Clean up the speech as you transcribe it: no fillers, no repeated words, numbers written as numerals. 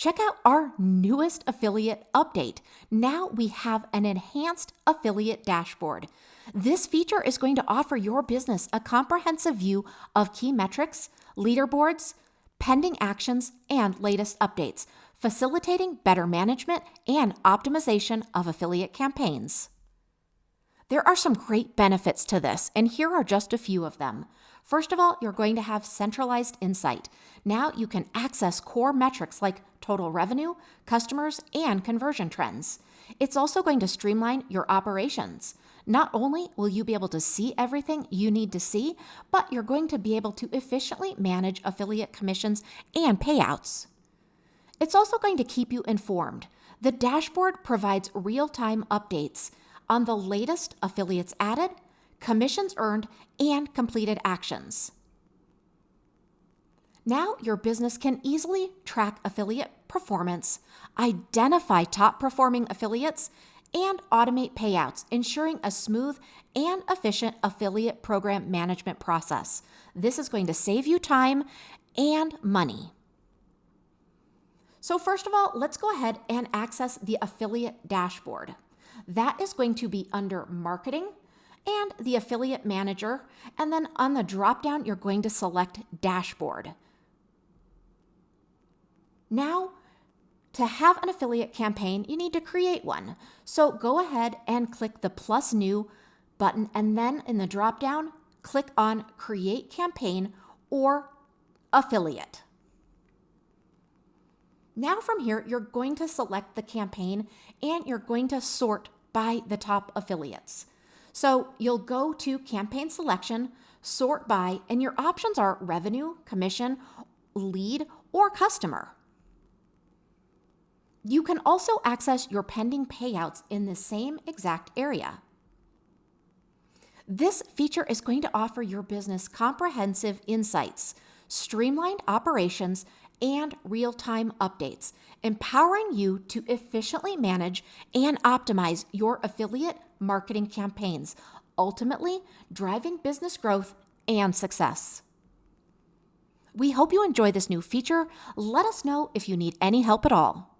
Check out our newest affiliate update. Now we have an enhanced affiliate dashboard. This feature is going to offer your business a comprehensive view of key metrics, leaderboards, pending actions, and latest updates, facilitating better management and optimization of affiliate campaigns. There are some great benefits to this, and here are just a few of them. First of all, you're going to have centralized insight. Now you can access core metrics like total revenue, customers, and conversion trends. It's also going to streamline your operations. Not only will you be able to see everything you need to see, but you're going to be able to efficiently manage affiliate commissions and payouts. It's also going to keep you informed. The dashboard provides real-time updates on the latest affiliates added, commissions earned, and completed actions. Now your business can easily track affiliate performance, identify top-performing affiliates, and automate payouts, ensuring a smooth and efficient affiliate program management process. This is going to save you time and money. So first of all, let's go ahead and access the affiliate dashboard. That is going to be under Marketing and the Affiliate Manager, and then on the drop-down, you're going to select Dashboard. Now, to have an affiliate campaign, you need to create one. So go ahead and click the plus new button, and then in the drop-down, click on Create Campaign or Affiliate. Now from here, you're going to select the campaign and you're going to sort by the top affiliates. So you'll go to Campaign Selection, Sort By, and your options are Revenue, Commission, Lead, or Customer. You can also access your pending payouts in the same exact area. This feature is going to offer your business comprehensive insights, streamlined operations, and real-time updates, empowering you to efficiently manage and optimize your affiliate marketing campaigns, ultimately driving business growth and success. We hope you enjoy this new feature. Let us know if you need any help at all.